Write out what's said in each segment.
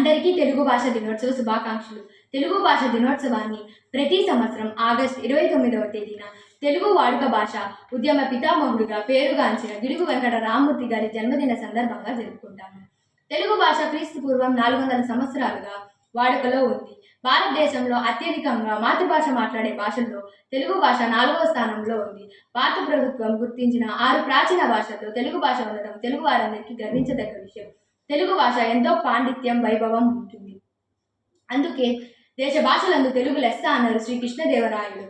అందరికీ తెలుగు భాష దినోత్సవ శుభాకాంక్షలు. తెలుగు భాష దినోత్సవాన్ని ప్రతి సంవత్సరం ఆగస్టు 29వ తేదీన తెలుగు వాడుక భాష ఉద్యమ పితామహుడిగా పేరుగాంచిన గిడుగు వెంకట రామమూర్తి గారి జన్మదిన సందర్భంగా జరుపుకుంటాము. తెలుగు భాష క్రీస్తు పూర్వం 400 సంవత్సరాలుగా వాడుకలో ఉంది. భారతదేశంలో అత్యధికంగా మాతృభాష మాట్లాడే భాషల్లో తెలుగు భాష 4వ స్థానంలో ఉంది. భారత ప్రభుత్వం గుర్తించిన 6 ప్రాచీన భాషల్లో తెలుగు భాష ఉండడం తెలుగు వారందరికీ గర్వించదగ్గ విషయం. తెలుగు భాష ఎంతో పాండిత్యం, వైభవం ఉంటుంది. అందుకే దేశ భాషలందు తెలుగు లెస్స అన్నారు శ్రీ కృష్ణదేవరాయలు.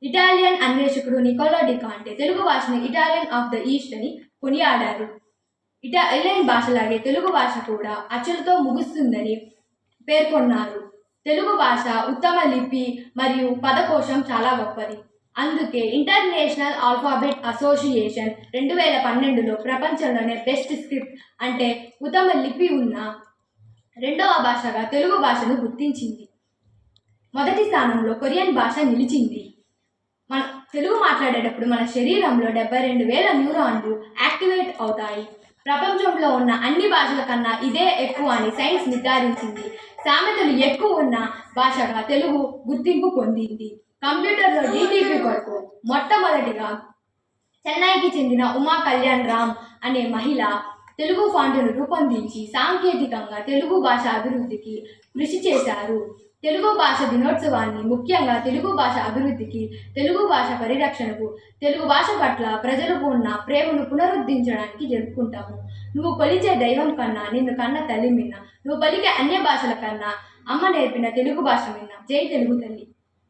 ఇటాలియన్ అన్వేషకుడు నికోలా డి కాంటే తెలుగు భాషను ఇటాలియన్ ఆఫ్ ద ఈస్ట్ అని కొనియాడారు. ఇటాలియన్ భాషలాగే తెలుగు భాష కూడా అచ్చులతో ముగుస్తుందని పేర్కొన్నారు. తెలుగు భాష ఉత్తమ లిపి మరియు పదకోశం చాలా గొప్పది. అందుకే ఇంటర్నేషనల్ ఆల్ఫాబెట్ అసోసియేషన్ 2012లో ప్రపంచంలోనే బెస్ట్ స్క్రిప్ట్ అంటే ఉత్తమ లిపి ఉన్న 2వ భాషగా తెలుగు భాషను గుర్తించింది. మొదటి స్థానంలో కొరియన్ భాష నిలిచింది. మన తెలుగు మాట్లాడేటప్పుడు మన శరీరంలో 72,000 న్యూరాన్లు యాక్టివేట్ అవుతాయి. ప్రపంచంలో ఉన్న అన్ని భాషల కన్నా ఇదే ఎక్కువ అని సైన్స్ నిర్ధారించింది. సామెతలు ఎక్కువ ఉన్న భాషగా తెలుగు గుర్తింపు పొందింది. కంప్యూటర్లో DTP కొరకు మొట్టమొదటిగా చెన్నైకి చెందిన ఉమా కళ్యాణ్ రామ్ అనే మహిళ తెలుగు ఫాంటును రూపొందించి సాంకేతికంగా తెలుగు భాష అభివృద్ధికి కృషి చేశారు. తెలుగు భాష దినోత్సవాన్ని ముఖ్యంగా తెలుగు భాష అభివృద్ధికి, తెలుగు భాష పరిరక్షణకు, తెలుగు భాష పట్ల ప్రజలకు ఉన్న ప్రేమను పునరుద్ధరించడానికి జరుపుకుంటాము. నువ్వు కొలిచే దైవం కన్నా నిన్ను కన్న తల్లి మిన్న, నువ్వు పలికే అన్య భాషల కన్నా అమ్మ నేర్పిన తెలుగు భాష మిన్న. జై తెలుగు తల్లి.